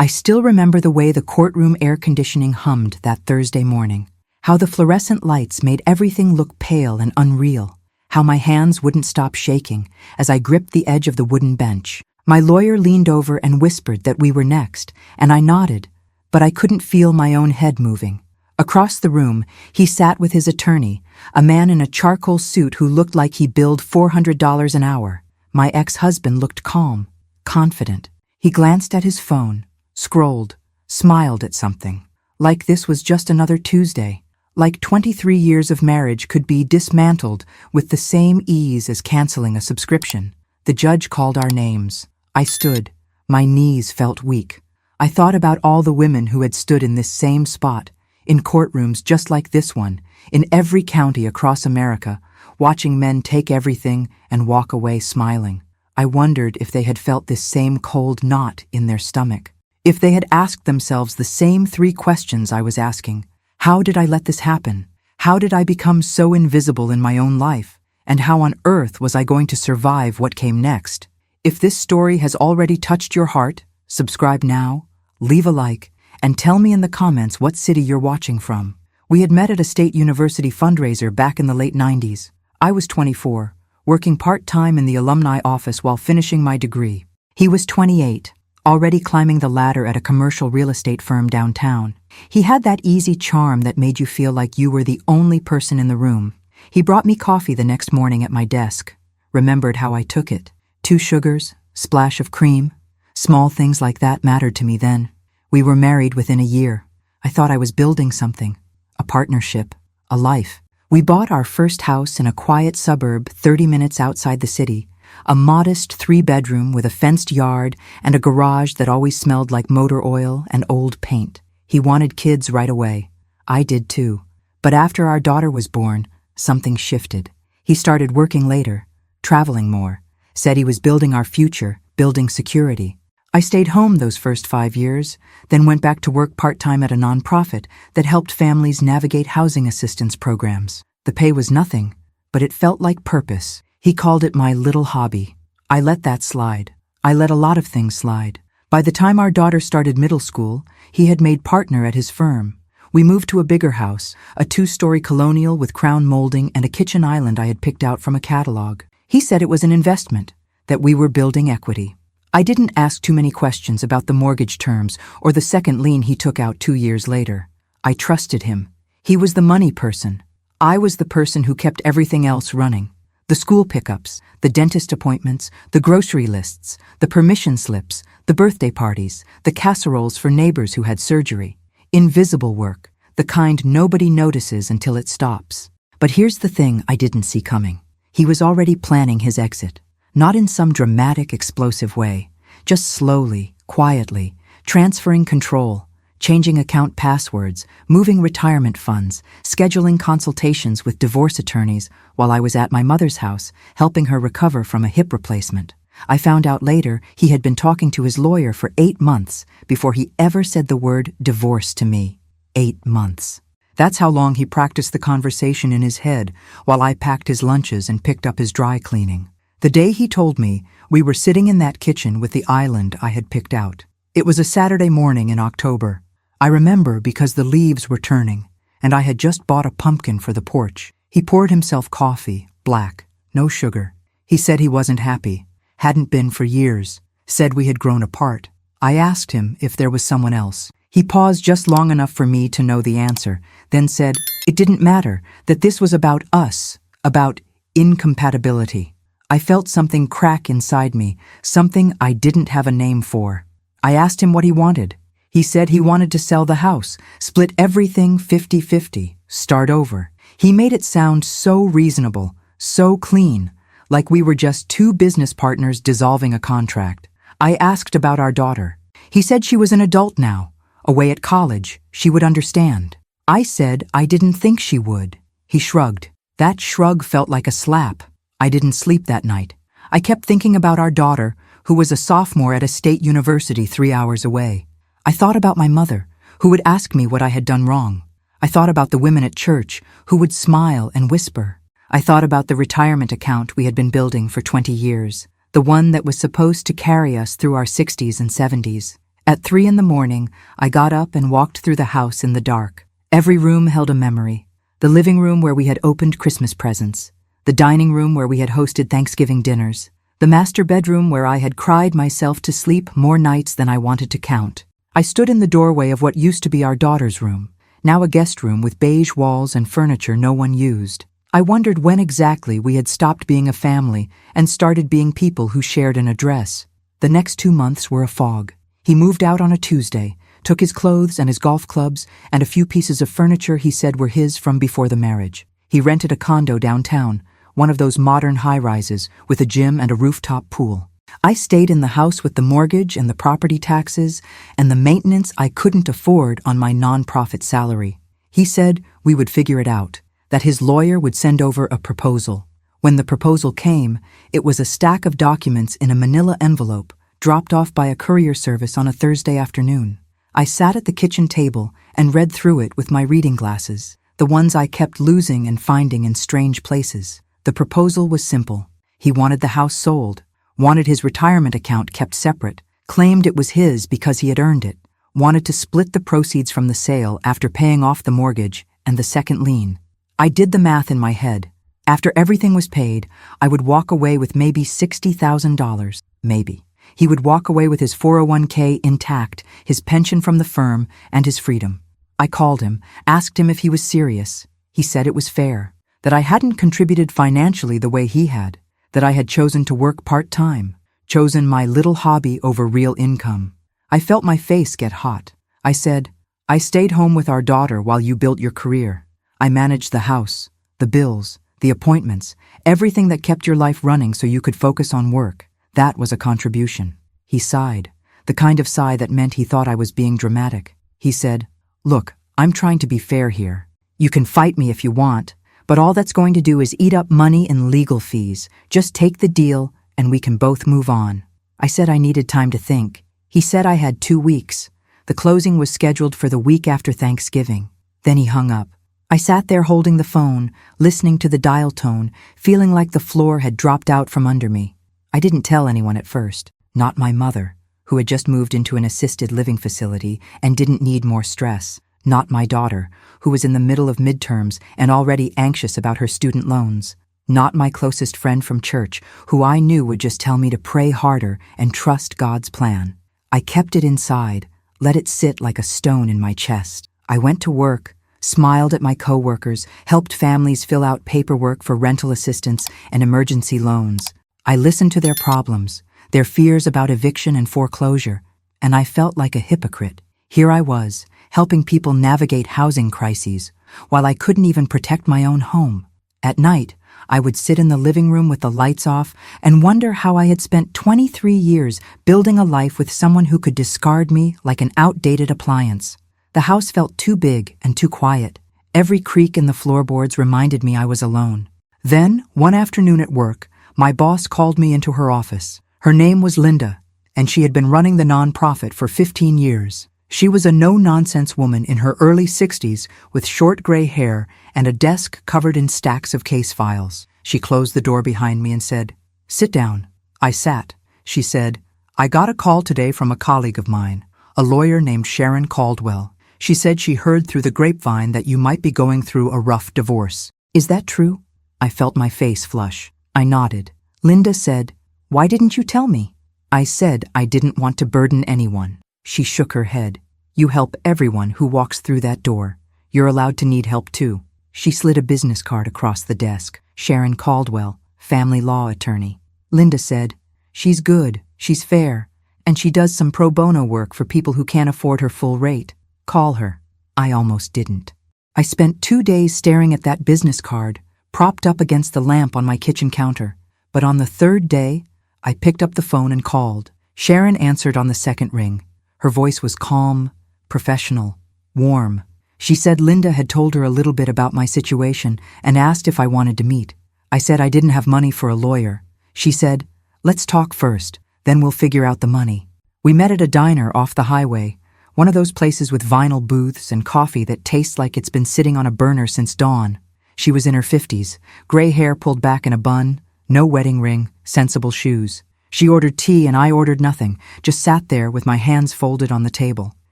I still remember the way the courtroom air conditioning hummed that Thursday morning, how the fluorescent lights made everything look pale and unreal, how my hands wouldn't stop shaking as I gripped the edge of the wooden bench. My lawyer leaned over and whispered that we were next, and I nodded, but I couldn't feel my own head moving. Across the room, he sat with his attorney, a man in a charcoal suit who looked like he billed $400 an hour. My ex-husband looked calm, confident. He glanced at his phone, scrolled, smiled at something. Like this was just another Tuesday. Like 23 years of marriage could be dismantled with the same ease as canceling a subscription. The judge called our names. I stood. My knees felt weak. I thought about all the women who had stood in this same spot, in courtrooms just like this one, in every county across America, watching men take everything and walk away smiling. I wondered if they had felt this same cold knot in their stomach. If they had asked themselves the same 3 questions I was asking. How did I let this happen? How did I become so invisible in my own life? And how on earth was I going to survive what came next? If this story has already touched your heart, subscribe now, leave a like, and tell me in the comments what city you're watching from. We had met at a state university fundraiser back in the late 90s. I was 24, working part-time in the alumni office while finishing my degree. He was 28. Already climbing the ladder at a commercial real estate firm downtown. He had that easy charm that made you feel like you were the only person in the room. He brought me coffee the next morning at my desk. Remembered how I took it. 2 sugars, splash of cream. Small things like that mattered to me then. We were married within a year. I thought I was building something. A partnership. A life. We bought our first house in a quiet suburb 30 minutes outside the city. A modest 3-bedroom with a fenced yard and a garage that always smelled like motor oil and old paint. He wanted kids right away. I did too. But after our daughter was born, something shifted. He started working later, traveling more, said he was building our future, building security. I stayed home those first 5 years, then went back to work part-time at a nonprofit that helped families navigate housing assistance programs. The pay was nothing, but it felt like purpose. He called it my little hobby. I let that slide. I let a lot of things slide. By the time our daughter started middle school, he had made partner at his firm. We moved to a bigger house, a 2-story colonial with crown molding and a kitchen island I had picked out from a catalog. He said it was an investment, that we were building equity. I didn't ask too many questions about the mortgage terms or the second lien he took out 2 years later. I trusted him. He was the money person. I was the person who kept everything else running. The school pickups, the dentist appointments, the grocery lists, the permission slips, the birthday parties, the casseroles for neighbors who had surgery. Invisible work, the kind nobody notices until it stops. But here's the thing I didn't see coming. He was already planning his exit. Not in some dramatic, explosive way. Just slowly, quietly, transferring control. Changing account passwords, moving retirement funds, scheduling consultations with divorce attorneys while I was at my mother's house, helping her recover from a hip replacement. I found out later he had been talking to his lawyer for 8 months before he ever said the word divorce to me. 8 months. That's how long he practiced the conversation in his head while I packed his lunches and picked up his dry cleaning. The day he told me, we were sitting in that kitchen with the island I had picked out. It was a Saturday morning in October. I remember because the leaves were turning, and I had just bought a pumpkin for the porch. He poured himself coffee, black, no sugar. He said he wasn't happy, hadn't been for years, said we had grown apart. I asked him if there was someone else. He paused just long enough for me to know the answer, then said it didn't matter, that this was about us, about incompatibility. I felt something crack inside me, something I didn't have a name for. I asked him what he wanted. He said he wanted to sell the house, split everything 50-50, start over. He made it sound so reasonable, so clean, like we were just 2 business partners dissolving a contract. I asked about our daughter. He said she was an adult now, away at college, she would understand. I said I didn't think she would. He shrugged. That shrug felt like a slap. I didn't sleep that night. I kept thinking about our daughter, who was a sophomore at a state university 3 hours away. I thought about my mother, who would ask me what I had done wrong. I thought about the women at church, who would smile and whisper. I thought about the retirement account we had been building for 20 years, the one that was supposed to carry us through our 60s and 70s. At 3 in the morning, I got up and walked through the house in the dark. Every room held a memory. The living room where we had opened Christmas presents. The dining room where we had hosted Thanksgiving dinners. The master bedroom where I had cried myself to sleep more nights than I wanted to count. I stood in the doorway of what used to be our daughter's room, now a guest room with beige walls and furniture no one used. I wondered when exactly we had stopped being a family and started being people who shared an address. The next 2 months were a fog. He moved out on a Tuesday, took his clothes and his golf clubs and a few pieces of furniture he said were his from before the marriage. He rented a condo downtown, one of those modern high-rises with a gym and a rooftop pool. I stayed in the house with the mortgage and the property taxes and the maintenance I couldn't afford on my nonprofit salary. He said we would figure it out, that his lawyer would send over a proposal. When the proposal came, it was a stack of documents in a manila envelope, dropped off by a courier service on a Thursday afternoon. I sat at the kitchen table and read through it with my reading glasses, the ones I kept losing and finding in strange places. The proposal was simple. He wanted the house sold, wanted his retirement account kept separate, claimed it was his because he had earned it, wanted to split the proceeds from the sale after paying off the mortgage and the second lien. I did the math in my head. After everything was paid, I would walk away with maybe $60,000, maybe. He would walk away with his 401k intact, his pension from the firm, and his freedom. I called him, asked him if he was serious. He said it was fair, that I hadn't contributed financially the way he had, that I had chosen to work part-time, chosen my little hobby over real income. I felt my face get hot. I said, I stayed home with our daughter while you built your career. I managed the house, the bills, the appointments, everything that kept your life running so you could focus on work. That was a contribution. He sighed, the kind of sigh that meant he thought I was being dramatic. He said, Look, I'm trying to be fair here. You can fight me if you want, but all that's going to do is eat up money and legal fees. Just take the deal and we can both move on. I said I needed time to think. He said I had 2 weeks. The closing was scheduled for the week after Thanksgiving. Then he hung up. I sat there holding the phone, listening to the dial tone, feeling like the floor had dropped out from under me. I didn't tell anyone at first, not my mother, who had just moved into an assisted living facility and didn't need more stress, not my daughter, who was in the middle of midterms and already anxious about her student loans, not my closest friend from church, who I knew would just tell me to pray harder and trust God's plan. I kept it inside, let it sit like a stone in my chest. I went to work, smiled at my coworkers, helped families fill out paperwork for rental assistance and emergency loans. I listened to their problems, their fears about eviction and foreclosure, and I felt like a hypocrite. Here I was, helping people navigate housing crises, while I couldn't even protect my own home. At night, I would sit in the living room with the lights off and wonder how I had spent 23 years building a life with someone who could discard me like an outdated appliance. The house felt too big and too quiet. Every creak in the floorboards reminded me I was alone. Then, one afternoon at work, my boss called me into her office. Her name was Linda, and she had been running the nonprofit for 15 years. She was a no-nonsense woman in her early 60s with short gray hair and a desk covered in stacks of case files. She closed the door behind me and said, "Sit down." I sat. She said, "I got a call today from a colleague of mine, a lawyer named Sharon Caldwell. She said she heard through the grapevine that you might be going through a rough divorce. Is that true?" I felt my face flush. I nodded. Linda said, "Why didn't you tell me?" I said I didn't want to burden anyone. She shook her head. "You help everyone who walks through that door. You're allowed to need help too." She slid a business card across the desk. Sharon Caldwell, family law attorney. Linda said, "She's good, she's fair, and she does some pro bono work for people who can't afford her full rate. Call her." I almost didn't. I spent 2 days staring at that business card, propped up against the lamp on my kitchen counter. But on the 3rd day, I picked up the phone and called. Sharon answered on the 2nd ring. Her voice was calm, professional, warm. She said Linda had told her a little bit about my situation and asked if I wanted to meet. I said I didn't have money for a lawyer. She said, "Let's talk first, then we'll figure out the money." We met at a diner off the highway, one of those places with vinyl booths and coffee that tastes like it's been sitting on a burner since dawn. She was in her 50s, gray hair pulled back in a bun, no wedding ring, sensible shoes. She ordered tea and I ordered nothing, just sat there with my hands folded on the table.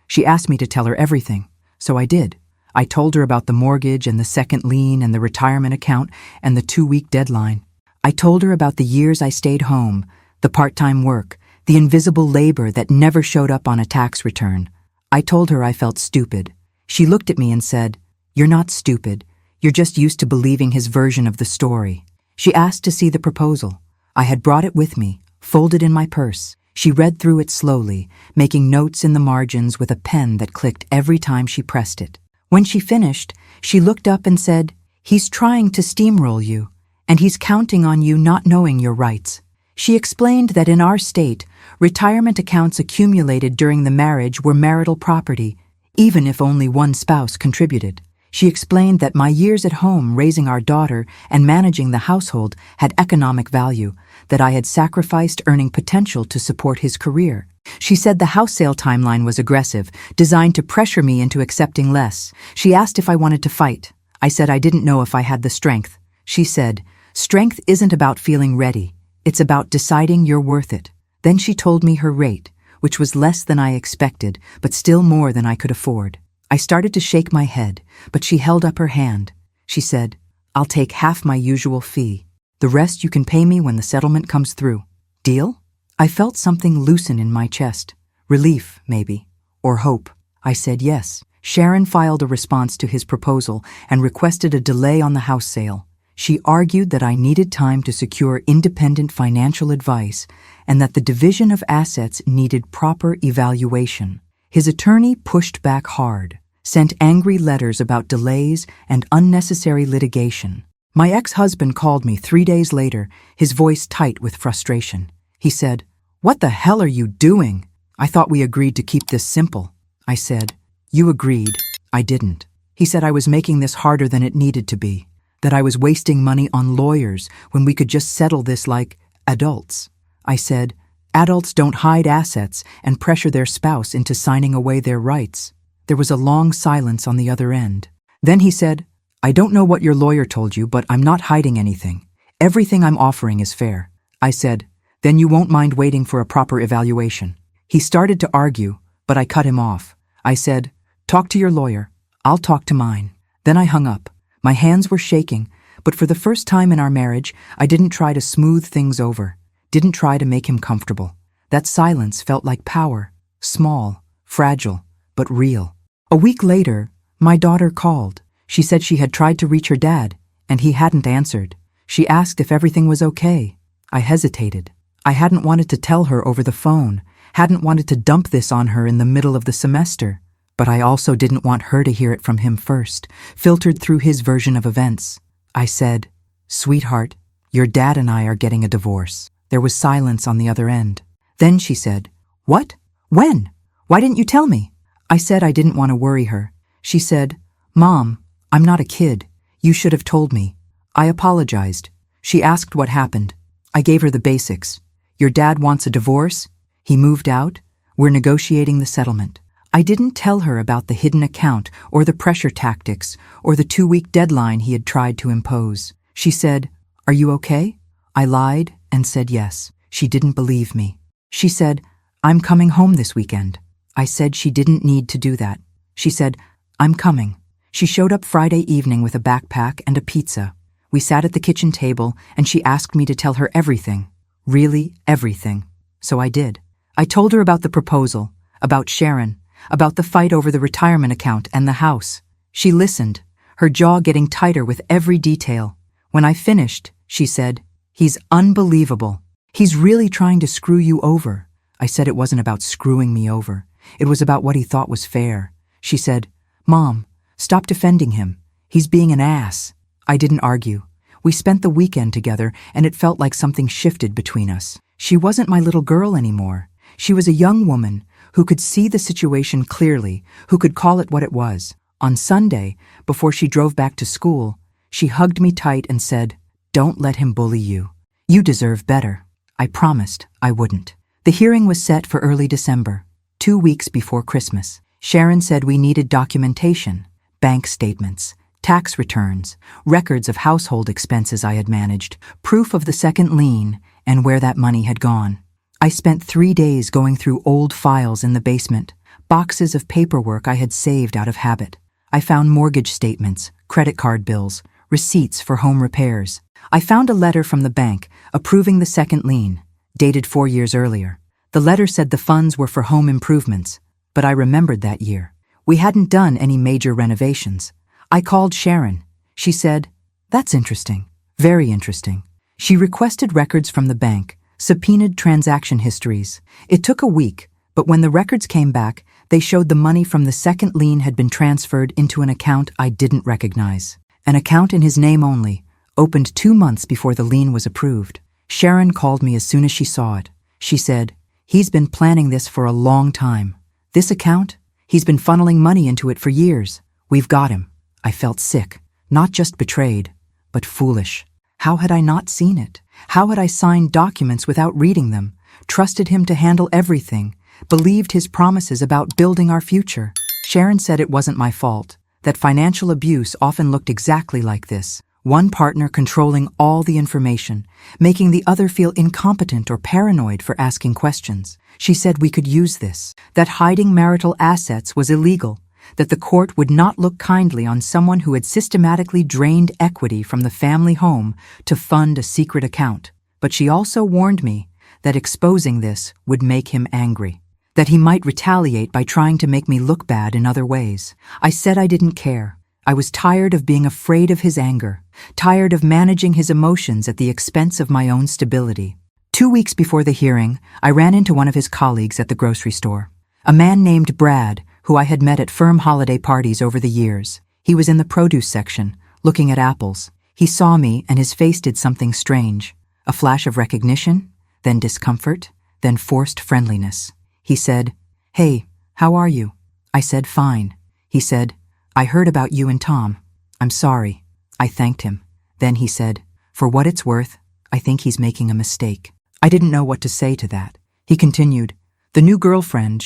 She asked me to tell her everything, so I did. I told her about the mortgage and the second lien and the retirement account and the 2-week deadline. I told her about the years I stayed home, the part-time work, the invisible labor that never showed up on a tax return. I told her I felt stupid. She looked at me and said, "You're not stupid. You're just used to believing his version of the story." She asked to see the proposal. I had brought it with me, folded in my purse. She read through it slowly, making notes in the margins with a pen that clicked every time she pressed it. When she finished, she looked up and said, "He's trying to steamroll you, and he's counting on you not knowing your rights." She explained that in our state, retirement accounts accumulated during the marriage were marital property, even if only one spouse contributed. She explained that my years at home raising our daughter and managing the household had economic value, that I had sacrificed earning potential to support his career. She said the house sale timeline was aggressive, designed to pressure me into accepting less. She asked if I wanted to fight. I said I didn't know if I had the strength. She said, "Strength isn't about feeling ready. It's about deciding you're worth it." Then she told me her rate, which was less than I expected, but still more than I could afford. I started to shake my head, but she held up her hand. She said, "I'll take half my usual fee. The rest you can pay me when the settlement comes through. Deal?" I felt something loosen in my chest. Relief, maybe. Or hope. I said yes. Sharon filed a response to his proposal and requested a delay on the house sale. She argued that I needed time to secure independent financial advice and that the division of assets needed proper evaluation. His attorney pushed back hard, sent angry letters about delays and unnecessary litigation. My ex-husband called me 3 days later, his voice tight with frustration. He said, "What the hell are you doing? I thought we agreed to keep this simple." I said, "You agreed. I didn't." He said I was making this harder than it needed to be, that I was wasting money on lawyers when we could just settle this like adults. I said, "Adults don't hide assets and pressure their spouse into signing away their rights." There was a long silence on the other end. Then he said, "I don't know what your lawyer told you, but I'm not hiding anything. Everything I'm offering is fair." I said, "Then you won't mind waiting for a proper evaluation." He started to argue, but I cut him off. I said, "Talk to your lawyer. I'll talk to mine." Then I hung up. My hands were shaking, but for the first time in our marriage, I didn't try to smooth things over, didn't try to make him comfortable. That silence felt like power, small, fragile, but real. A week later, my daughter called. She said she had tried to reach her dad, and he hadn't answered. She asked if everything was okay. I hesitated. I hadn't wanted to tell her over the phone, hadn't wanted to dump this on her in the middle of the semester, but I also didn't want her to hear it from him first, filtered through his version of events. I said, "Sweetheart, your dad and I are getting a divorce." There was silence on the other end. Then she said, "What? When? Why didn't you tell me?" I said I didn't want to worry her. She said, "Mom, I'm not a kid. You should have told me." I apologized. She asked what happened. I gave her the basics. Your dad wants a divorce. He moved out. We're negotiating the settlement. I didn't tell her about the hidden account or the pressure tactics or the 2-week deadline he had tried to impose. She said, "Are you okay?" I lied and said yes. She didn't believe me. She said, "I'm coming home this weekend." I said she didn't need to do that. She said, "I'm coming." She showed up Friday evening with a backpack and a pizza. We sat at the kitchen table and she asked me to tell her everything. Really everything. So I did. I told her about the proposal, about Sharon, about the fight over the retirement account and the house. She listened, her jaw getting tighter with every detail. When I finished, she said, "He's unbelievable. He's really trying to screw you over." I said it wasn't about screwing me over. It was about what he thought was fair. She said, "Mom, stop defending him. He's being an ass." I didn't argue. We spent the weekend together and it felt like something shifted between us. She wasn't my little girl anymore. She was a young woman who could see the situation clearly, who could call it what it was. On Sunday, before she drove back to school, she hugged me tight and said, "Don't let him bully you. You deserve better." I promised I wouldn't. The hearing was set for early December, 2 weeks before Christmas. Sharon said we needed documentation, bank statements, tax returns, records of household expenses I had managed, proof of the second lien, and where that money had gone. I spent 3 days going through old files in the basement, boxes of paperwork I had saved out of habit. I found mortgage statements, credit card bills, receipts for home repairs. I found a letter from the bank approving the second lien, dated 4 years earlier. The letter said the funds were for home improvements, but I remembered that year. We hadn't done any major renovations. I called Sharon. She said, "That's interesting. Very interesting." She requested records from the bank, subpoenaed transaction histories. It took a week, but when the records came back, they showed the money from the second lien had been transferred into an account I didn't recognize. An account in his name only, opened 2 months before the lien was approved. Sharon called me as soon as she saw it. She said, "He's been planning this for a long time. This account? He's been funneling money into it for years. We've got him." I felt sick, not just betrayed, but foolish. How had I not seen it? How had I signed documents without reading them, trusted him to handle everything, believed his promises about building our future? Sharon said it wasn't my fault, that financial abuse often looked exactly like this. One partner controlling all the information, making the other feel incompetent or paranoid for asking questions. She said we could use this, that hiding marital assets was illegal, that the court would not look kindly on someone who had systematically drained equity from the family home to fund a secret account. But she also warned me that exposing this would make him angry, that he might retaliate by trying to make me look bad in other ways. I said I didn't care. I was tired of being afraid of his anger, tired of managing his emotions at the expense of my own stability. 2 weeks before the hearing, I ran into one of his colleagues at the grocery store. A man named Brad, who I had met at firm holiday parties over the years. He was in the produce section, looking at apples. He saw me and his face did something strange. A flash of recognition, then discomfort, then forced friendliness. He said, "Hey, how are you?" I said, "Fine." He said, "I heard about you and Tom. I'm sorry." I thanked him. Then he said, "For what it's worth, I think he's making a mistake." I didn't know what to say to that. He continued, "The new girlfriend,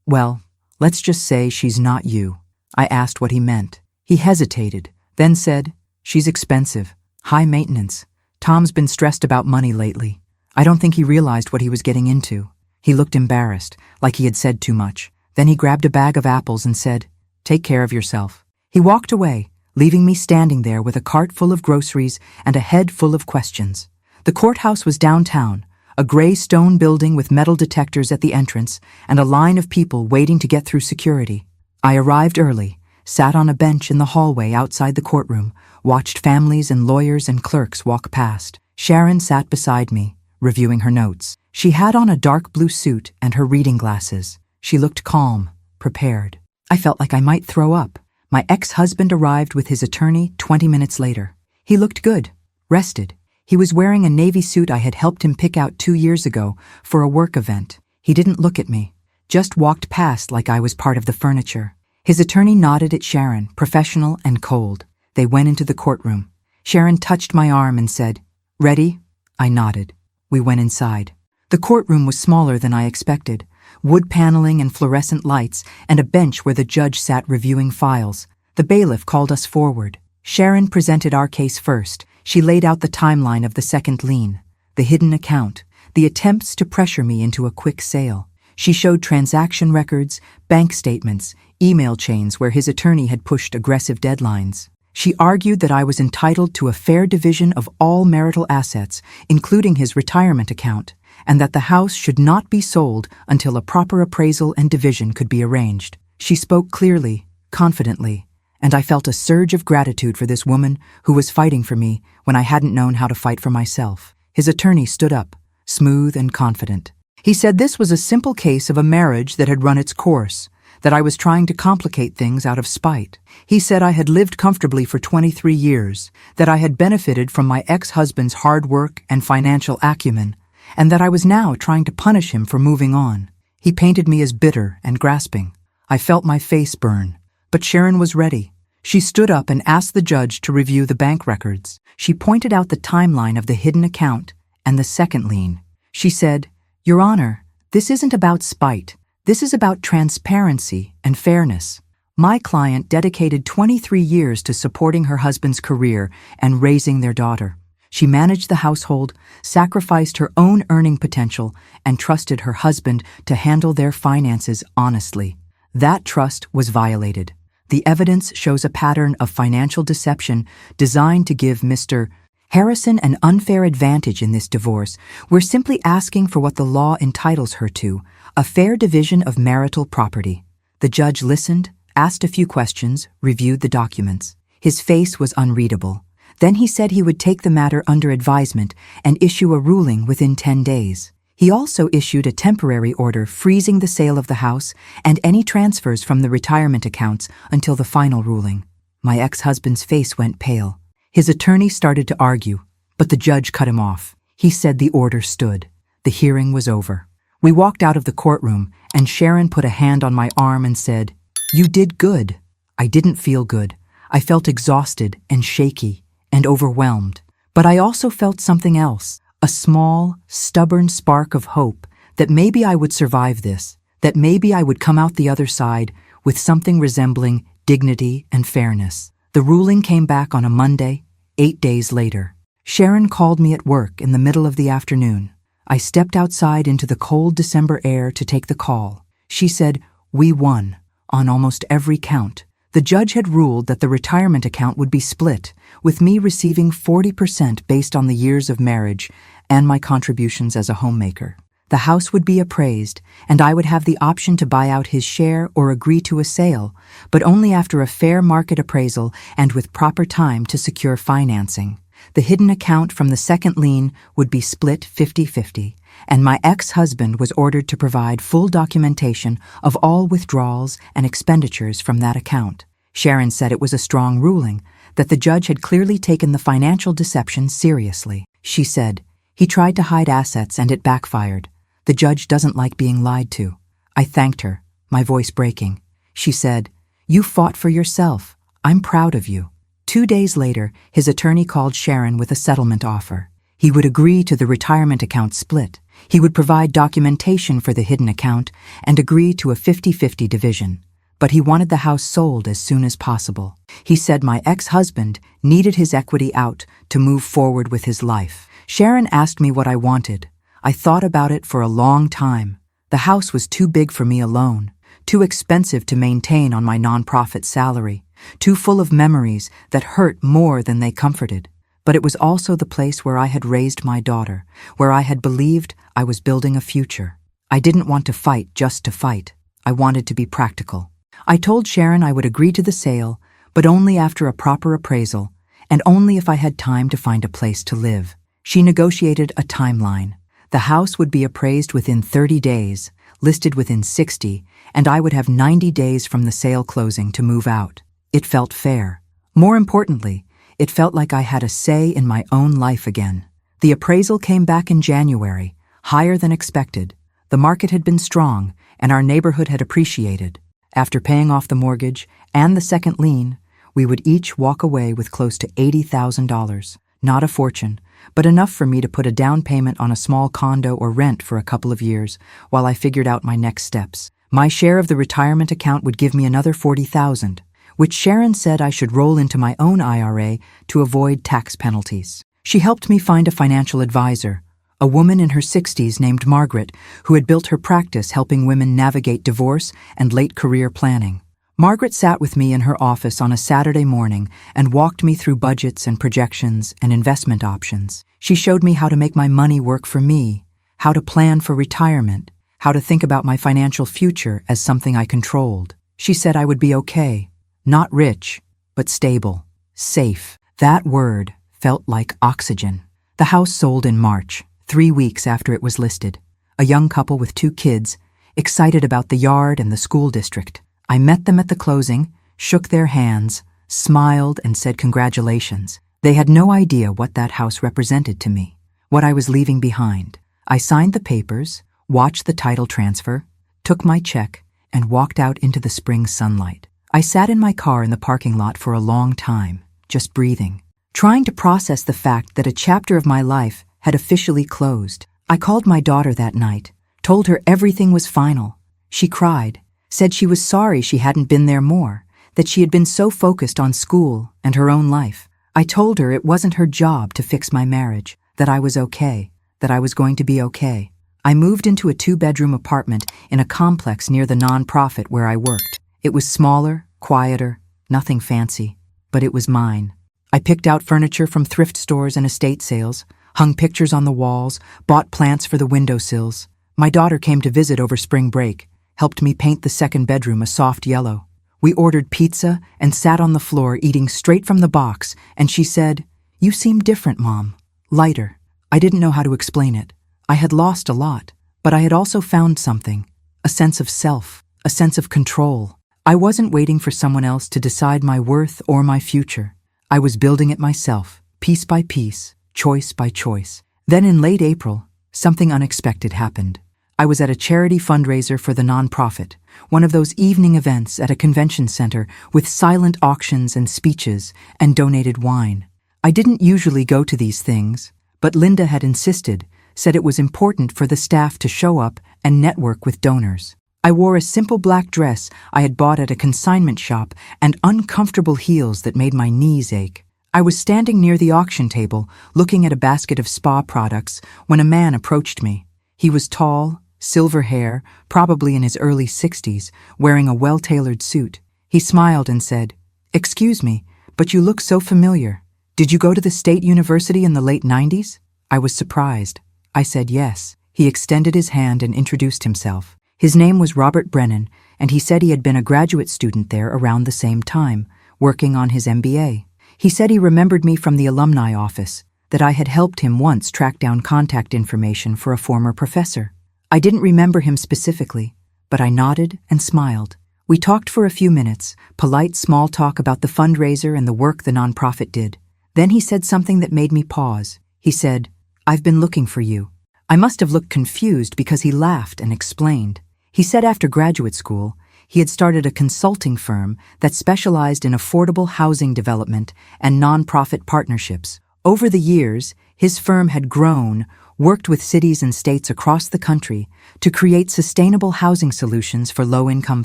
well, let's just say she's not you." I asked what he meant. He hesitated, then said, "She's expensive, high maintenance. Tom's been stressed about money lately." I don't think he realized what he was getting into. He looked embarrassed, like he had said too much. Then he grabbed a bag of apples and said, "Take care of yourself." He walked away, leaving me standing there with a cart full of groceries and a head full of questions. The courthouse was downtown, a gray stone building with metal detectors at the entrance and a line of people waiting to get through security. I arrived early, sat on a bench in the hallway outside the courtroom, watched families and lawyers and clerks walk past. Sharon sat beside me, reviewing her notes. She had on a dark blue suit and her reading glasses. She looked calm, prepared. I felt like I might throw up. My ex-husband arrived with his attorney 20 minutes later. He looked good, rested. He was wearing a navy suit I had helped him pick out 2 years ago for a work event. He didn't look at me, just walked past like I was part of the furniture. His attorney nodded at Sharon, professional and cold. They went into the courtroom. Sharon touched my arm and said, "Ready?" I nodded. We went inside. The courtroom was smaller than I expected. Wood paneling and fluorescent lights, and a bench where the judge sat reviewing files. The bailiff called us forward. Sharon presented our case first. She laid out the timeline of the second lien, the hidden account, the attempts to pressure me into a quick sale. She showed transaction records, bank statements, email chains where his attorney had pushed aggressive deadlines. She argued that I was entitled to a fair division of all marital assets, including his retirement account, and that the house should not be sold until a proper appraisal and division could be arranged. She spoke clearly, confidently, and I felt a surge of gratitude for this woman who was fighting for me when I hadn't known how to fight for myself. His attorney stood up, smooth and confident. He said this was a simple case of a marriage that had run its course, that I was trying to complicate things out of spite. He said I had lived comfortably for 23 years, that I had benefited from my ex-husband's hard work and financial acumen, and that I was now trying to punish him for moving on. He painted me as bitter and grasping. I felt my face burn. But Sharon was ready. She stood up and asked the judge to review the bank records. She pointed out the timeline of the hidden account and the second lien. She said, "Your Honor, this isn't about spite. This is about transparency and fairness. My client dedicated 23 years to supporting her husband's career and raising their daughter. She managed the household, sacrificed her own earning potential, and trusted her husband to handle their finances honestly. That trust was violated. The evidence shows a pattern of financial deception designed to give Mr. Harrison an unfair advantage in this divorce. We're simply asking for what the law entitles her to, a fair division of marital property. The judge listened, asked a few questions, reviewed the documents. His face was unreadable. Then he said he would take the matter under advisement and issue a ruling within 10 days. He also issued a temporary order freezing the sale of the house and any transfers from the retirement accounts until the final ruling. My ex-husband's face went pale. His attorney started to argue, but the judge cut him off. He said the order stood. The hearing was over. We walked out of the courtroom, and Sharon put a hand on my arm and said, "You did good." I didn't feel good. I felt exhausted and shaky and overwhelmed. But I also felt something else, a small, stubborn spark of hope that maybe I would survive this, that maybe I would come out the other side with something resembling dignity and fairness. The ruling came back on a Monday, 8 days later. Sharon called me at work in the middle of the afternoon. I stepped outside into the cold December air to take the call. She said, "We won, on almost every count." The judge had ruled that the retirement account would be split, with me receiving 40% based on the years of marriage and my contributions as a homemaker. The house would be appraised, and I would have the option to buy out his share or agree to a sale, but only after a fair market appraisal and with proper time to secure financing. The hidden account from the second lien would be split 50-50, and my ex-husband was ordered to provide full documentation of all withdrawals and expenditures from that account. Sharon said it was a strong ruling, that the judge had clearly taken the financial deception seriously. She said, "He tried to hide assets and it backfired. The judge doesn't like being lied to." I thanked her, my voice breaking. She said, "You fought for yourself. I'm proud of you." 2 days later, his attorney called Sharon with a settlement offer. He would agree to the retirement account split. He would provide documentation for the hidden account and agree to a 50-50 division. But he wanted the house sold as soon as possible. He said my ex-husband needed his equity out to move forward with his life. Sharon asked me what I wanted. I thought about it for a long time. The house was too big for me alone, too expensive to maintain on my nonprofit salary, too full of memories that hurt more than they comforted. But it was also the place where I had raised my daughter, where I had believed I was building a future. I didn't want to fight just to fight. I wanted to be practical. I told Sharon I would agree to the sale, but only after a proper appraisal, and only if I had time to find a place to live. She negotiated a timeline. The house would be appraised within 30 days, listed within 60, and I would have 90 days from the sale closing to move out. It felt fair. More importantly, it felt like I had a say in my own life again. The appraisal came back in January, higher than expected. The market had been strong, and our neighborhood had appreciated. After paying off the mortgage and the second lien, we would each walk away with close to $80,000. Not a fortune, but enough for me to put a down payment on a small condo or rent for a couple of years while I figured out my next steps. My share of the retirement account would give me another $40,000, which Sharon said I should roll into my own IRA to avoid tax penalties. She helped me find a financial advisor, a woman in her 60s named Margaret, who had built her practice helping women navigate divorce and late career planning. Margaret sat with me in her office on a Saturday morning and walked me through budgets and projections and investment options. She showed me how to make my money work for me, how to plan for retirement, how to think about my financial future as something I controlled. She said I would be okay, not rich, but stable, safe. That word felt like oxygen. The house sold in March, 3 weeks after it was listed. A young couple with 2 kids, excited about the yard and the school district. I met them at the closing, shook their hands, smiled, and said congratulations. They had no idea what that house represented to me, what I was leaving behind. I signed the papers, watched the title transfer, took my check, and walked out into the spring sunlight. I sat in my car in the parking lot for a long time, just breathing, trying to process the fact that a chapter of my life had officially closed. I called my daughter that night, told her everything was final. She cried, said she was sorry she hadn't been there more, that she had been so focused on school and her own life. I told her it wasn't her job to fix my marriage, that I was okay, that I was going to be okay. I moved into a 2-bedroom apartment in a complex near the nonprofit where I worked. It was smaller, quieter, nothing fancy, but it was mine. I picked out furniture from thrift stores and estate sales, hung pictures on the walls, bought plants for the windowsills. My daughter came to visit over spring break, helped me paint the 2nd bedroom a soft yellow. We ordered pizza and sat on the floor eating straight from the box, and she said, "You seem different, Mom. Lighter." I didn't know how to explain it. I had lost a lot, but I had also found something, a sense of self, a sense of control. I wasn't waiting for someone else to decide my worth or my future. I was building it myself, piece by piece, choice by choice. Then in late April, something unexpected happened. I was at a charity fundraiser for the nonprofit, one of those evening events at a convention center with silent auctions and speeches and donated wine. I didn't usually go to these things, but Linda had insisted, said it was important for the staff to show up and network with donors. I wore a simple black dress I had bought at a consignment shop and uncomfortable heels that made my knees ache. I was standing near the auction table, looking at a basket of spa products, when a man approached me. He was tall, silver hair, probably in his early 60s, wearing a well-tailored suit. He smiled and said, "Excuse me, but you look so familiar. Did you go to the State University in the late 90s? I was surprised. I said yes. He extended his hand and introduced himself. His name was Robert Brennan, and he said he had been a graduate student there around the same time, working on his MBA. He said he remembered me from the alumni office, that I had helped him once track down contact information for a former professor. I didn't remember him specifically, but I nodded and smiled. We talked for a few minutes, polite small talk about the fundraiser and the work the nonprofit did. Then he said something that made me pause. He said, "I've been looking for you." I must have looked confused because he laughed and explained. He said after graduate school, he had started a consulting firm that specialized in affordable housing development and nonprofit partnerships. Over the years, his firm had grown, worked with cities and states across the country to create sustainable housing solutions for low-income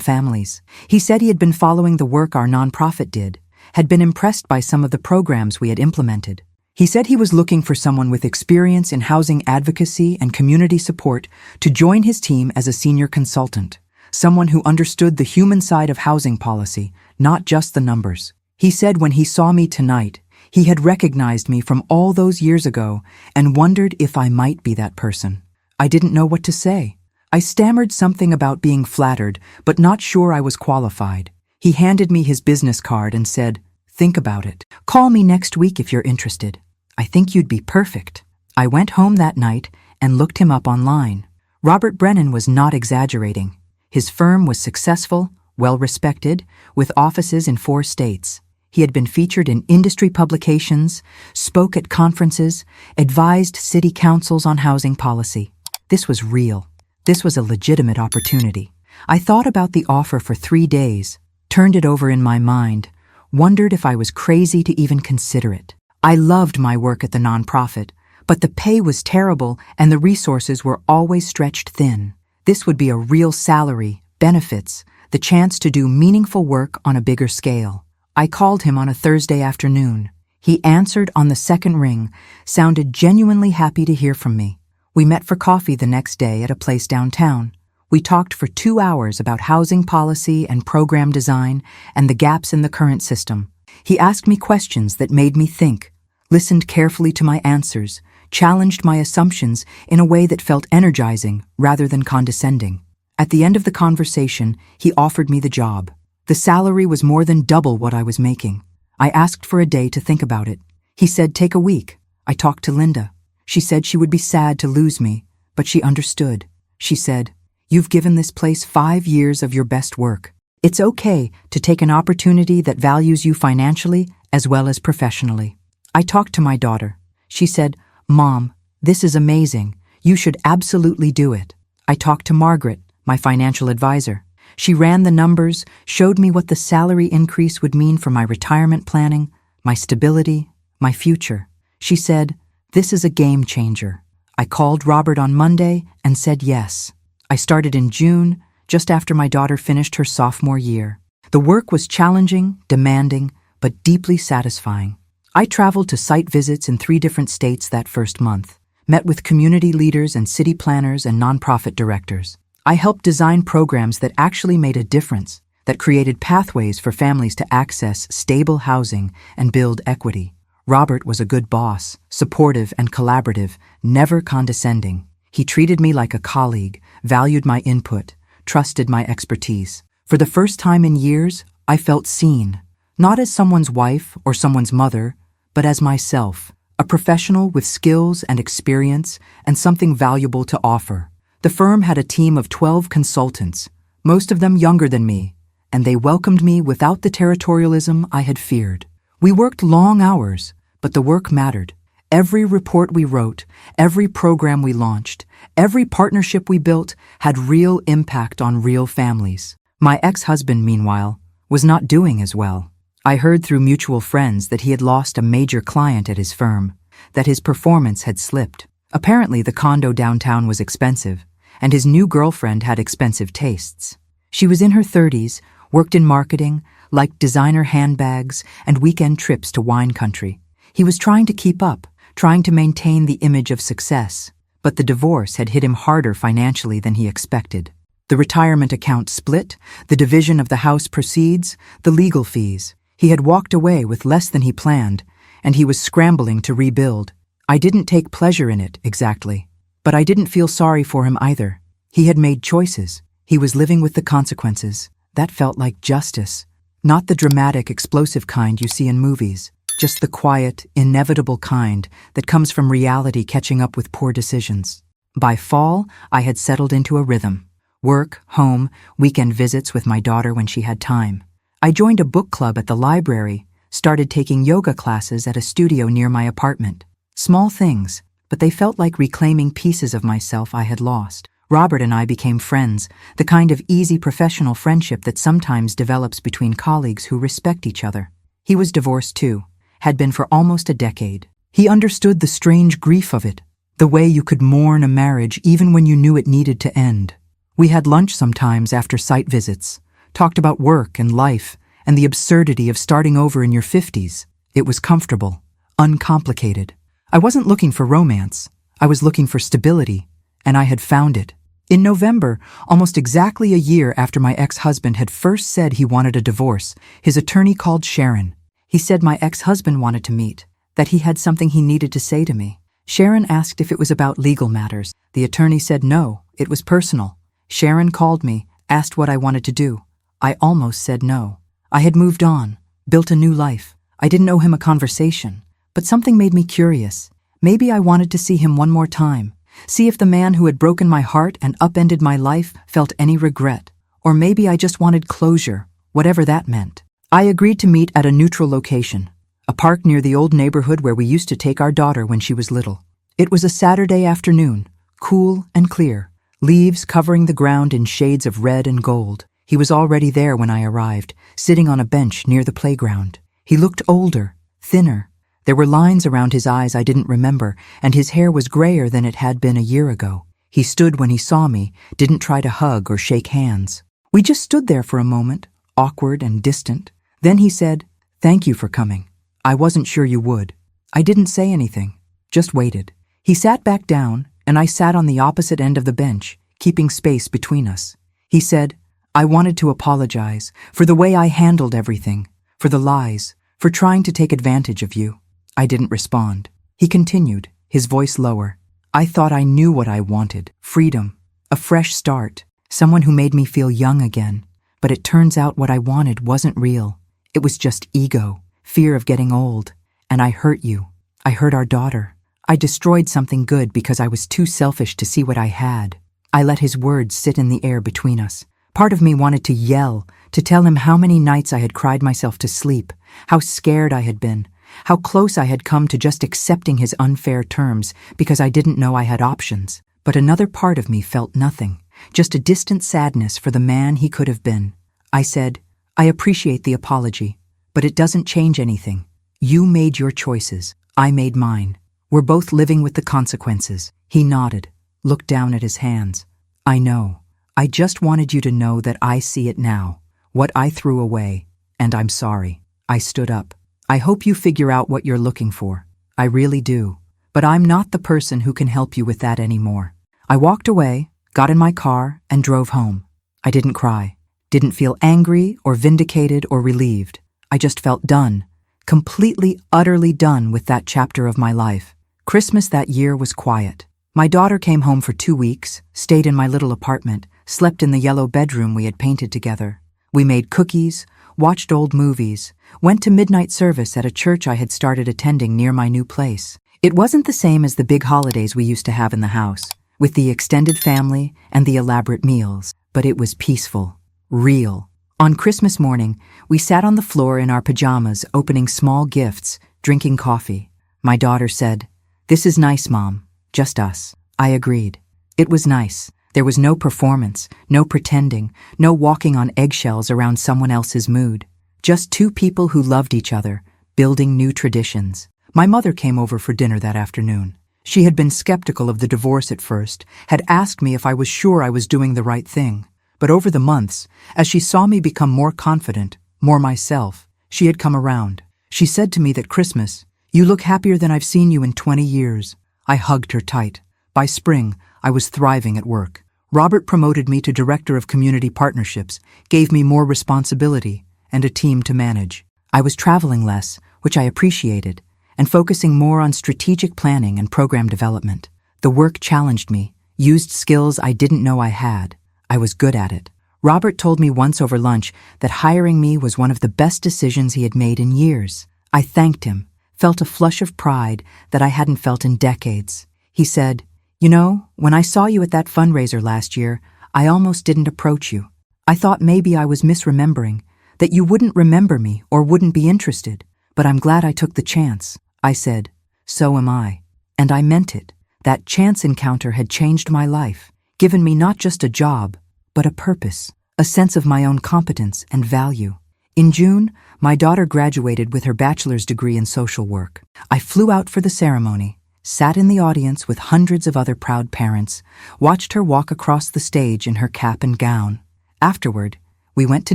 families. He said he had been following the work our nonprofit did, had been impressed by some of the programs we had implemented. He said he was looking for someone with experience in housing advocacy and community support to join his team as a senior consultant, someone who understood the human side of housing policy, not just the numbers. He said when he saw me tonight, he had recognized me from all those years ago and wondered if I might be that person. I didn't know what to say. I stammered something about being flattered, but not sure I was qualified. He handed me his business card and said, "Think about it. Call me next week if you're interested. I think you'd be perfect." I went home that night and looked him up online. Robert Brennan was not exaggerating. His firm was successful, well-respected, with offices in 4 states. He had been featured in industry publications, spoke at conferences, advised city councils on housing policy. This was real. This was a legitimate opportunity. I thought about the offer for 3 days, turned it over in my mind, wondered if I was crazy to even consider it. I loved my work at the nonprofit, but the pay was terrible and the resources were always stretched thin. This would be a real salary, benefits, the chance to do meaningful work on a bigger scale. I called him on a Thursday afternoon. He answered on the second ring, sounded genuinely happy to hear from me. We met for coffee the next day at a place downtown. We talked for 2 hours about housing policy and program design and the gaps in the current system. He asked me questions that made me think, listened carefully to my answers, challenged my assumptions in a way that felt energizing rather than condescending. At the end of the conversation, he offered me the job. The salary was more than double what I was making. I asked for a day to think about it. He said, "Take a week." I talked to Linda. She said she would be sad to lose me, but she understood. She said, "You've given this place 5 years of your best work. It's okay to take an opportunity that values you financially as well as professionally." I talked to my daughter. She said, "Mom, this is amazing. You should absolutely do it." I talked to Margaret, my financial advisor. She ran the numbers, showed me what the salary increase would mean for my retirement planning, my stability, my future. She said, "This is a game changer." I called Robert on Monday and said yes. I started in June, just after my daughter finished her sophomore year. The work was challenging, demanding, but deeply satisfying. I traveled to site visits in 3 different states that first month, met with community leaders and city planners and nonprofit directors. I helped design programs that actually made a difference, that created pathways for families to access stable housing and build equity. Robert was a good boss, supportive and collaborative, never condescending. He treated me like a colleague, valued my input, trusted my expertise. For the first time in years, I felt seen, not as someone's wife or someone's mother, but as myself, a professional with skills and experience and something valuable to offer. The firm had a team of 12 consultants, most of them younger than me, and they welcomed me without the territorialism I had feared. We worked long hours, but the work mattered. Every report we wrote, every program we launched, every partnership we built had real impact on real families. My ex-husband, meanwhile, was not doing as well. I heard through mutual friends that he had lost a major client at his firm, that his performance had slipped. Apparently, the condo downtown was expensive, and his new girlfriend had expensive tastes. She was in her 30s, worked in marketing, liked designer handbags and weekend trips to wine country. He was trying to keep up, trying to maintain the image of success, but the divorce had hit him harder financially than he expected. The retirement account split, the division of the house proceeds, the legal fees. He had walked away with less than he planned, and he was scrambling to rebuild. I didn't take pleasure in it, exactly. But I didn't feel sorry for him either. He had made choices. He was living with the consequences. That felt like justice. Not the dramatic, explosive kind you see in movies. Just the quiet, inevitable kind that comes from reality catching up with poor decisions. By fall, I had settled into a rhythm. Work, home, weekend visits with my daughter when she had time. I joined a book club at the library, started taking yoga classes at a studio near my apartment. Small things, but they felt like reclaiming pieces of myself I had lost. Robert and I became friends, the kind of easy professional friendship that sometimes develops between colleagues who respect each other. He was divorced too, had been for almost a decade. He understood the strange grief of it, the way you could mourn a marriage even when you knew it needed to end. We had lunch sometimes after site visits, talked about work and life and the absurdity of starting over in your 50s. It was comfortable, uncomplicated. I wasn't looking for romance. I was looking for stability, and I had found it. In November, almost exactly a year after my ex-husband had first said he wanted a divorce, his attorney called Sharon. He said my ex-husband wanted to meet, that he had something he needed to say to me. Sharon asked if it was about legal matters. The attorney said no, it was personal. Sharon called me, asked what I wanted to do. I almost said no. I had moved on, built a new life. I didn't owe him a conversation, but something made me curious. Maybe I wanted to see him one more time, see if the man who had broken my heart and upended my life felt any regret. Or maybe I just wanted closure, whatever that meant. I agreed to meet at a neutral location, a park near the old neighborhood where we used to take our daughter when she was little. It was a Saturday afternoon, cool and clear, leaves covering the ground in shades of red and gold. He was already there when I arrived, sitting on a bench near the playground. He looked older, thinner. There were lines around his eyes I didn't remember, and his hair was grayer than it had been a year ago. He stood when he saw me, didn't try to hug or shake hands. We just stood there for a moment, awkward and distant. Then he said, "Thank you for coming. I wasn't sure you would." I didn't say anything, just waited. He sat back down, and I sat on the opposite end of the bench, keeping space between us. He said, "I wanted to apologize for the way I handled everything, for the lies, for trying to take advantage of you." I didn't respond. He continued, his voice lower. "I thought I knew what I wanted, freedom, a fresh start, someone who made me feel young again. But it turns out what I wanted wasn't real. It was just ego, fear of getting old. And I hurt you. I hurt our daughter. I destroyed something good because I was too selfish to see what I had." I let his words sit in the air between us. Part of me wanted to yell, to tell him how many nights I had cried myself to sleep, how scared I had been, how close I had come to just accepting his unfair terms because I didn't know I had options. But another part of me felt nothing, just a distant sadness for the man he could have been. I said, "I appreciate the apology, but it doesn't change anything. You made your choices. I made mine. We're both living with the consequences." He nodded, looked down at his hands. "I know. I just wanted you to know that I see it now, what I threw away, and I'm sorry." I stood up. I hope you figure out what you're looking for. I really do. But I'm not the person who can help you with that anymore. I walked away, got in my car, and drove home. I didn't cry, didn't feel angry or vindicated or relieved. I just felt done, completely, utterly done with that chapter of my life. Christmas that year was quiet. My daughter came home for 2 weeks, stayed in my little apartment, slept in the yellow bedroom we had painted together. We made cookies, watched old movies, went to midnight service at a church I had started attending near my new place. It wasn't the same as the big holidays we used to have in the house, with the extended family and the elaborate meals, but it was peaceful, real. On Christmas morning, we sat on the floor in our pajamas, opening small gifts, drinking coffee. My daughter said, "This is nice, Mom. Just us." I agreed. It was nice. There was no performance, no pretending, no walking on eggshells around someone else's mood. Just two people who loved each other, building new traditions. My mother came over for dinner that afternoon. She had been skeptical of the divorce at first, had asked me if I was sure I was doing the right thing. But over the months, as she saw me become more confident, more myself, she had come around. She said to me that Christmas, "You look happier than I've seen you in 20 years. I hugged her tight. By spring, I was thriving at work. Robert promoted me to Director of Community Partnerships, gave me more responsibility and a team to manage. I was traveling less, which I appreciated, and focusing more on strategic planning and program development. The work challenged me, used skills I didn't know I had. I was good at it. Robert told me once over lunch that hiring me was one of the best decisions he had made in years. I thanked him, felt a flush of pride that I hadn't felt in decades. He said, "You know, when I saw you at that fundraiser last year, I almost didn't approach you. I thought maybe I was misremembering, that you wouldn't remember me or wouldn't be interested, but I'm glad I took the chance." I said, "So am I." And I meant it. That chance encounter had changed my life, given me not just a job, but a purpose, a sense of my own competence and value. In June, my daughter graduated with her bachelor's degree in social work. I flew out for the ceremony, sat in the audience with hundreds of other proud parents, watched her walk across the stage in her cap and gown. Afterward, we went to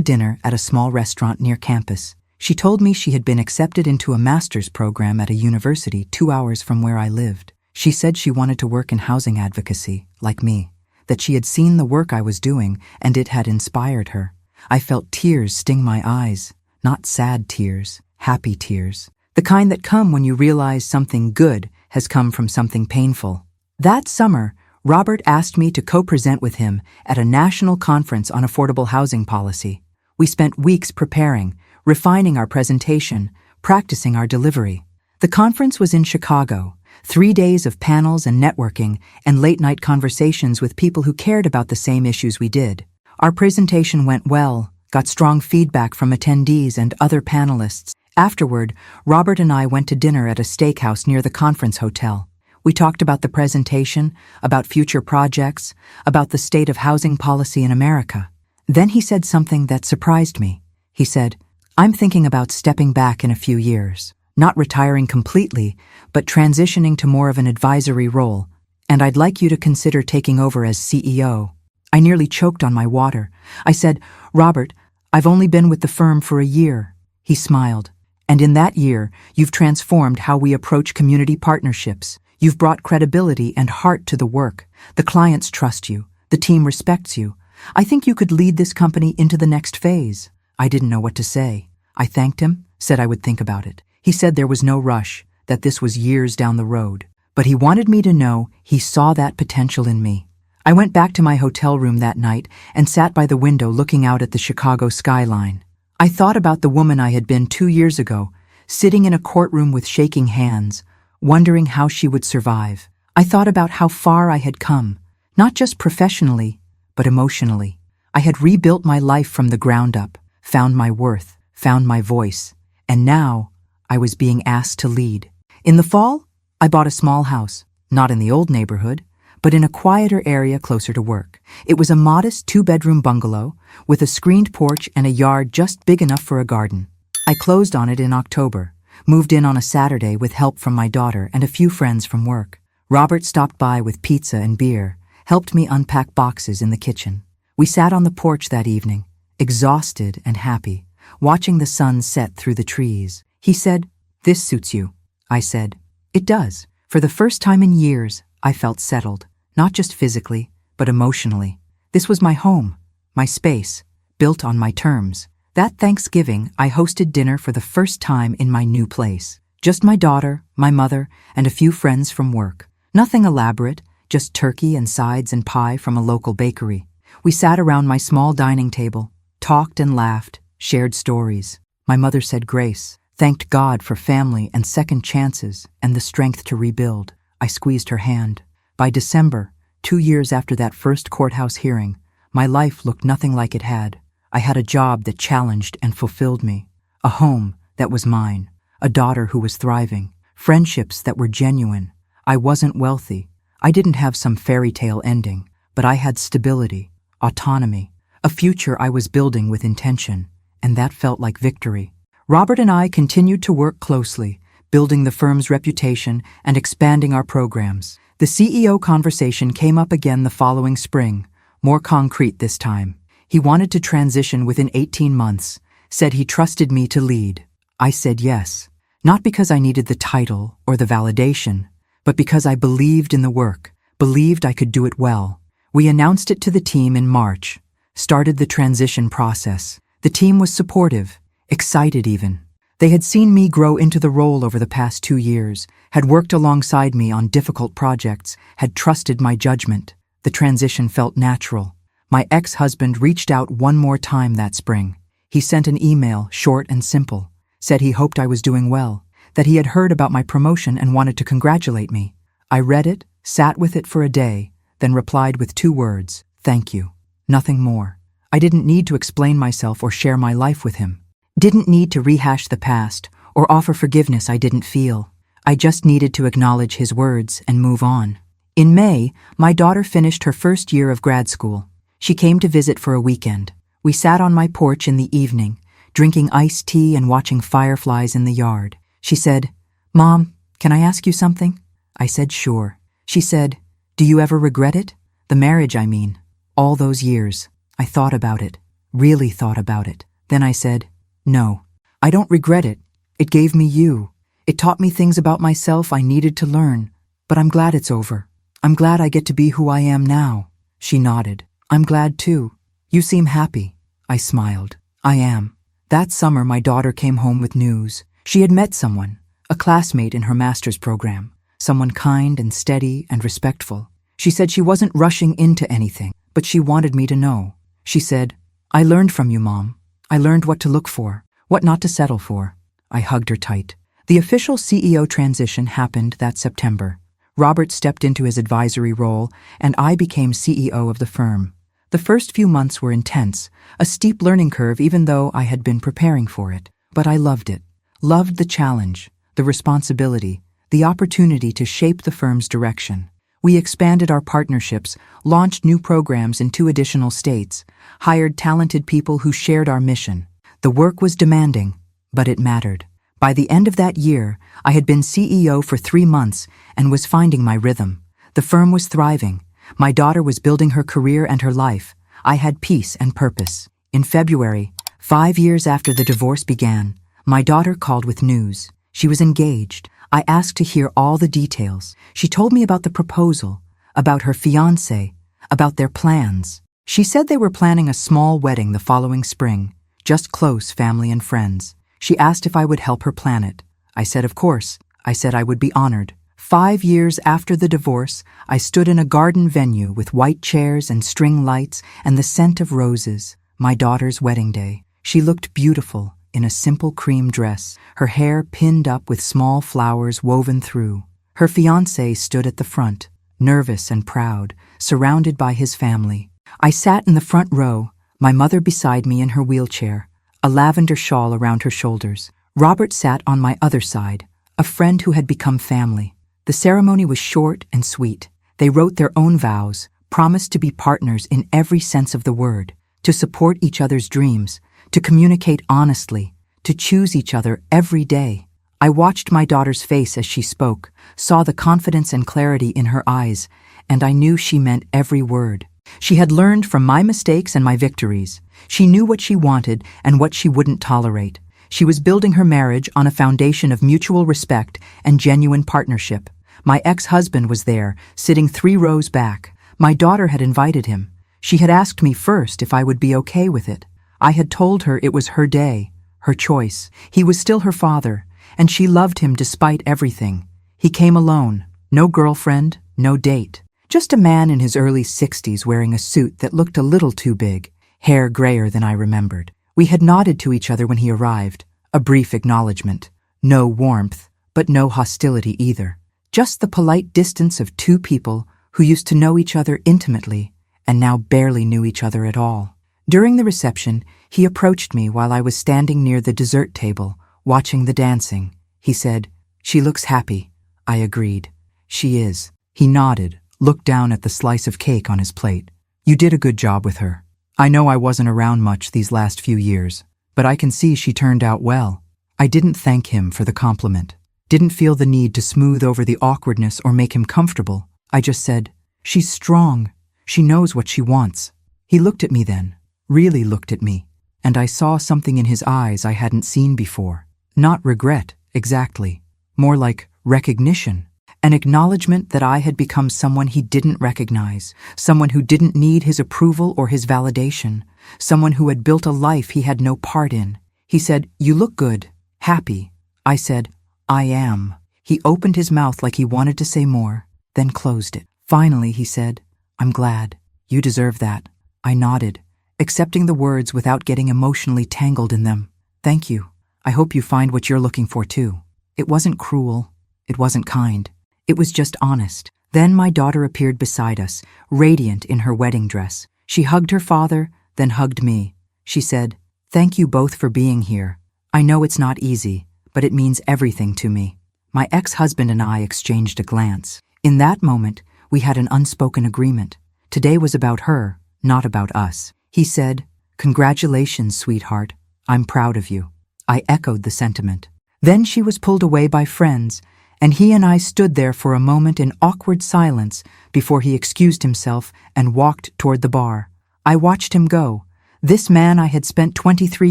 dinner at a small restaurant near campus. She told me she had been accepted into a master's program at a university 2 hours from where I lived. She said she wanted to work in housing advocacy, like me, that she had seen the work I was doing and it had inspired her. I felt tears sting my eyes, not sad tears, happy tears, the kind that come when you realize something good has come from something painful. That summer, Robert asked me to co-present with him at a national conference on affordable housing policy. We spent weeks preparing, refining our presentation, practicing our delivery. The conference was in Chicago, 3 days of panels and networking and late-night conversations with people who cared about the same issues we did. Our presentation went well, got strong feedback from attendees and other panelists. Afterward, Robert and I went to dinner at a steakhouse near the conference hotel. We talked about the presentation, about future projects, about the state of housing policy in America. Then he said something that surprised me. He said, "I'm thinking about stepping back in a few years, not retiring completely, but transitioning to more of an advisory role, and I'd like you to consider taking over as CEO." I nearly choked on my water. I said, "Robert, I've only been with the firm for a year." He smiled. "And in that year, you've transformed how we approach community partnerships. You've brought credibility and heart to the work. The clients trust you. The team respects you. I think you could lead this company into the next phase." I didn't know what to say. I thanked him, said I would think about it. He said there was no rush, that this was years down the road. But he wanted me to know he saw that potential in me. I went back to my hotel room that night and sat by the window looking out at the Chicago skyline. I thought about the woman I had been 2 years ago, sitting in a courtroom with shaking hands, wondering how she would survive. I thought about how far I had come, not just professionally, but emotionally. I had rebuilt my life from the ground up, found my worth, found my voice, and now I was being asked to lead. In the fall, I bought a small house, not in the old neighborhood, but in a quieter area closer to work. It was a modest 2-bedroom bungalow with a screened porch and a yard just big enough for a garden. I closed on it in October, moved in on a Saturday with help from my daughter and a few friends from work. Robert stopped by with pizza and beer, helped me unpack boxes in the kitchen. We sat on the porch that evening, exhausted and happy, watching the sun set through the trees. He said, "This suits you." I said, "It does." For the first time in years, I felt settled, not just physically, but emotionally. This was my home, my space, built on my terms. That Thanksgiving, I hosted dinner for the first time in my new place. Just my daughter, my mother, and a few friends from work. Nothing elaborate, just turkey and sides and pie from a local bakery. We sat around my small dining table, talked and laughed, shared stories. My mother said grace, thanked God for family and second chances and the strength to rebuild. I squeezed her hand. By December, 2 years after that first courthouse hearing, my life looked nothing like it had. I had a job that challenged and fulfilled me, a home that was mine, a daughter who was thriving, friendships that were genuine. I wasn't wealthy. I didn't have some fairy tale ending, but I had stability, autonomy, a future I was building with intention, and that felt like victory. Robert and I continued to work closely, building the firm's reputation and expanding our programs. The CEO conversation came up again the following spring, more concrete this time. He wanted to transition within 18 months, said he trusted me to lead. I said yes, not because I needed the title or the validation, but because I believed in the work, believed I could do it well. We announced it to the team in March, started the transition process. The team was supportive, excited even. They had seen me grow into the role over the past 2 years, had worked alongside me on difficult projects, had trusted my judgment. The transition felt natural. My ex-husband reached out one more time that spring. He sent an email, short and simple, said he hoped I was doing well, that he had heard about my promotion and wanted to congratulate me. I read it, sat with it for a day, then replied with 2 words, "Thank you." Nothing more. I didn't need to explain myself or share my life with him. Didn't need to rehash the past or offer forgiveness I didn't feel. I just needed to acknowledge his words and move on. In May, my daughter finished her first year of grad school. She came to visit for a weekend. We sat on my porch in the evening, drinking iced tea and watching fireflies in the yard. She said, "Mom, can I ask you something?" I said, "Sure." She said, "Do you ever regret it? The marriage, I mean. All those years." I thought about it, really thought about it. Then I said, "No, I don't regret it. It gave me you. It taught me things about myself I needed to learn. But I'm glad it's over. I'm glad I get to be who I am now." She nodded. "I'm glad too. You seem happy." I smiled. "I am." That summer, my daughter came home with news. She had met someone, a classmate in her master's program, someone kind and steady and respectful. She said she wasn't rushing into anything, but she wanted me to know. She said, "I learned from you, Mom. I learned what to look for, what not to settle for." I hugged her tight. The official CEO transition happened that September. Robert stepped into his advisory role, and I became CEO of the firm. The first few months were intense, a steep learning curve even though I had been preparing for it. But I loved it. Loved the challenge, the responsibility, the opportunity to shape the firm's direction. We expanded our partnerships, launched new programs in 2 additional states, hired talented people who shared our mission. The work was demanding, but it mattered. By the end of that year, I had been CEO for 3 months and was finding my rhythm. The firm was thriving. My daughter was building her career and her life. I had peace and purpose. In February, 5 years after the divorce began, my daughter called with news. She was engaged. I asked to hear all the details. She told me about the proposal, about her fiancé, about their plans. She said they were planning a small wedding the following spring, just close family and friends. She asked if I would help her plan it. I said, of course. I said I would be honored. 5 years after the divorce, I stood in a garden venue with white chairs and string lights and the scent of roses, my daughter's wedding day. She looked beautiful in a simple cream dress, her hair pinned up with small flowers woven through. Her fiancé stood at the front, nervous and proud, surrounded by his family. I sat in the front row, my mother beside me in her wheelchair, a lavender shawl around her shoulders. Robert sat on my other side, a friend who had become family. The ceremony was short and sweet. They wrote their own vows, promised to be partners in every sense of the word, to support each other's dreams, to communicate honestly, to choose each other every day. I watched my daughter's face as she spoke, saw the confidence and clarity in her eyes, and I knew she meant every word. She had learned from my mistakes and my victories. She knew what she wanted and what she wouldn't tolerate. She was building her marriage on a foundation of mutual respect and genuine partnership. My ex-husband was there, sitting 3 rows back. My daughter had invited him. She had asked me first if I would be okay with it. I had told her it was her day, her choice. He was still her father, and she loved him despite everything. He came alone, no girlfriend, no date. Just a man in his early 60s wearing a suit that looked a little too big, hair grayer than I remembered. We had nodded to each other when he arrived, a brief acknowledgement. No warmth, but no hostility either. Just the polite distance of 2 people who used to know each other intimately and now barely knew each other at all. During the reception, he approached me while I was standing near the dessert table, watching the dancing. He said, "She looks happy." I agreed. "She is." He nodded, looked down at the slice of cake on his plate. "You did a good job with her. I know I wasn't around much these last few years, but I can see she turned out well." I didn't thank him for the compliment. Didn't feel the need to smooth over the awkwardness or make him comfortable. I just said, "She's strong. She knows what she wants." He looked at me then, really looked at me, and I saw something in his eyes I hadn't seen before. Not regret, exactly. More like recognition. An acknowledgement that I had become someone he didn't recognize, someone who didn't need his approval or his validation, someone who had built a life he had no part in. He said, "You look good, happy." I said, "I am." He opened his mouth like he wanted to say more, then closed it. Finally, he said, "I'm glad. You deserve that." I nodded, accepting the words without getting emotionally tangled in them. "Thank you. I hope you find what you're looking for too." It wasn't cruel. It wasn't kind. It was just honest. Then my daughter appeared beside us, radiant in her wedding dress. She hugged her father, then hugged me. She said, "Thank you both for being here. I know it's not easy, but it means everything to me." My ex-husband and I exchanged a glance. In that moment, we had an unspoken agreement. Today was about her, not about us. He said, "Congratulations, sweetheart. I'm proud of you." I echoed the sentiment. Then she was pulled away by friends, and he and I stood there for a moment in awkward silence before he excused himself and walked toward the bar. I watched him go, this man I had spent 23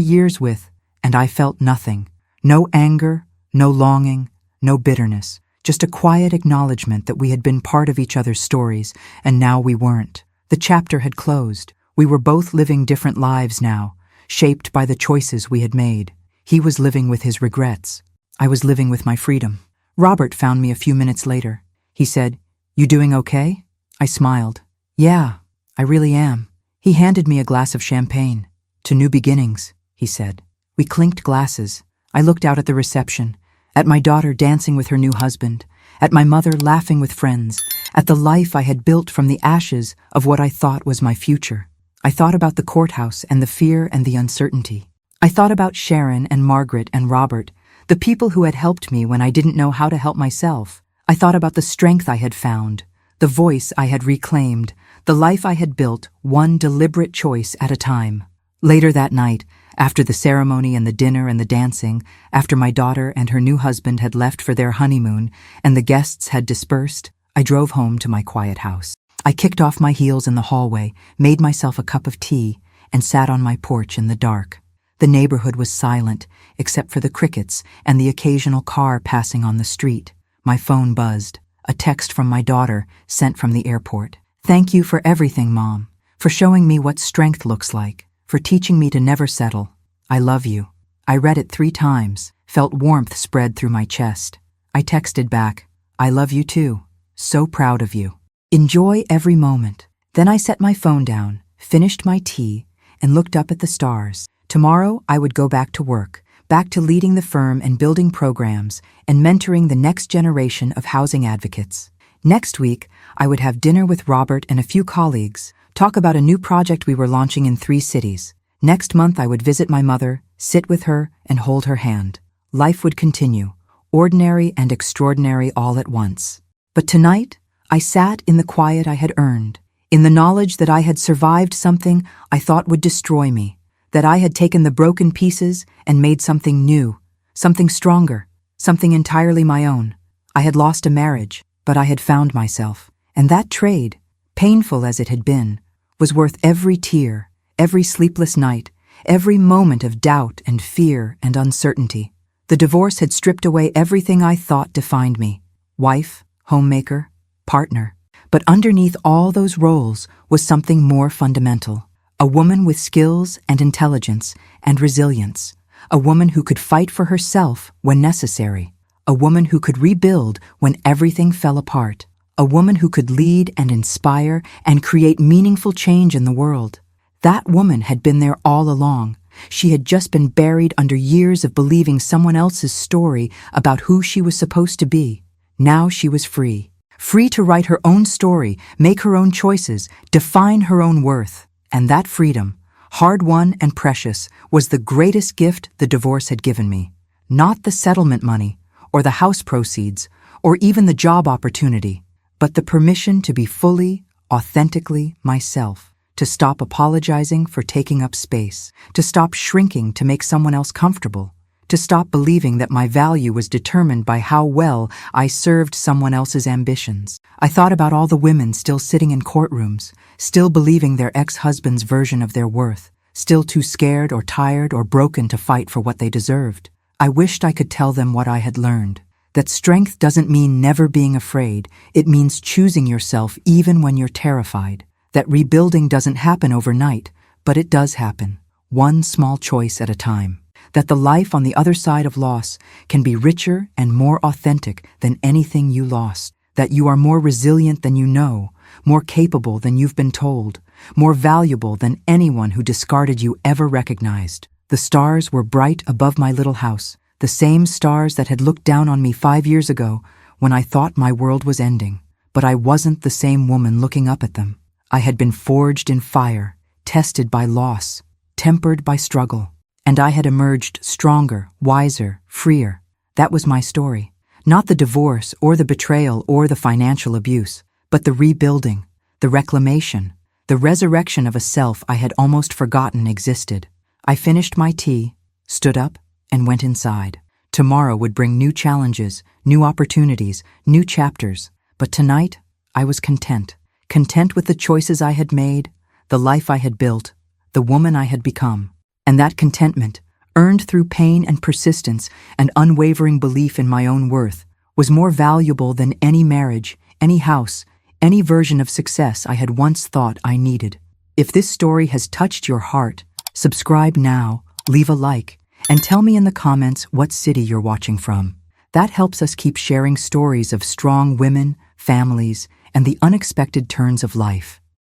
years with, and I felt nothing. No anger, no longing, no bitterness. Just a quiet acknowledgement that we had been part of each other's stories, and now we weren't. The chapter had closed. We were both living different lives now, shaped by the choices we had made. He was living with his regrets. I was living with my freedom. Robert found me a few minutes later. He said, "You doing okay?" I smiled. "Yeah, I really am." He handed me a glass of champagne. "To new beginnings," he said. We clinked glasses. I looked out at the reception, at my daughter dancing with her new husband, at my mother laughing with friends, at the life I had built from the ashes of what I thought was my future. I thought about the courthouse and the fear and the uncertainty. I thought about Sharon and Margaret and Robert, the people who had helped me when I didn't know how to help myself. I thought about the strength I had found, the voice I had reclaimed, the life I had built, one deliberate choice at a time. Later that night, after the ceremony and the dinner and the dancing, after my daughter and her new husband had left for their honeymoon and the guests had dispersed, I drove home to my quiet house. I kicked off my heels in the hallway, made myself a cup of tea, and sat on my porch in the dark. The neighborhood was silent, except for the crickets and the occasional car passing on the street. My phone buzzed. A text from my daughter, sent from the airport. "Thank you for everything, Mom. For showing me what strength looks like. For teaching me to never settle. I love you." I read it 3 times, felt warmth spread through my chest. I texted back, "I love you too. So proud of you. Enjoy every moment." Then I set my phone down, finished my tea, and looked up at the stars. Tomorrow I would go back to work, back to leading the firm and building programs and mentoring the next generation of housing advocates. Next week, I would have dinner with Robert and a few colleagues, talk about a new project we were launching in 3 cities. Next month I would visit my mother, sit with her, and hold her hand. Life would continue, ordinary and extraordinary all at once. But tonight, I sat in the quiet I had earned, in the knowledge that I had survived something I thought would destroy me, that I had taken the broken pieces and made something new, something stronger, something entirely my own. I had lost a marriage, but I had found myself, and that trade, painful as it had been, was worth every tear, every sleepless night, every moment of doubt and fear and uncertainty. The divorce had stripped away everything I thought defined me: wife, homemaker, partner. But underneath all those roles was something more fundamental: a woman with skills and intelligence and resilience, a woman who could fight for herself when necessary, a woman who could rebuild when everything fell apart, a woman who could lead and inspire and create meaningful change in the world. That woman had been there all along. She had just been buried under years of believing someone else's story about who she was supposed to be. Now she was free. Free to write her own story, make her own choices, define her own worth. And that freedom, hard-won and precious, was the greatest gift the divorce had given me. Not the settlement money, or the house proceeds, or even the job opportunity, but the permission to be fully, authentically myself. To stop apologizing for taking up space, to stop shrinking to make someone else comfortable, to stop believing that my value was determined by how well I served someone else's ambitions. I thought about all the women still sitting in courtrooms, still believing their ex-husband's version of their worth, still too scared or tired or broken to fight for what they deserved. I wished I could tell them what I had learned, that strength doesn't mean never being afraid, it means choosing yourself even when you're terrified. That rebuilding doesn't happen overnight, but it does happen, one small choice at a time. That the life on the other side of loss can be richer and more authentic than anything you lost. That you are more resilient than you know, more capable than you've been told, more valuable than anyone who discarded you ever recognized. The stars were bright above my little house, the same stars that had looked down on me 5 years ago when I thought my world was ending. But I wasn't the same woman looking up at them. I had been forged in fire, tested by loss, tempered by struggle, and I had emerged stronger, wiser, freer. That was my story. Not the divorce or the betrayal or the financial abuse, but the rebuilding, the reclamation, the resurrection of a self I had almost forgotten existed. I finished my tea, stood up, and went inside. Tomorrow would bring new challenges, new opportunities, new chapters, but tonight I was content. Content with the choices I had made, the life I had built, the woman I had become. And that contentment, earned through pain and persistence and unwavering belief in my own worth, was more valuable than any marriage, any house, any version of success I had once thought I needed. If this story has touched your heart, subscribe now, leave a like, and tell me in the comments what city you're watching from. That helps us keep sharing stories of strong women, families, and the unexpected turns of life.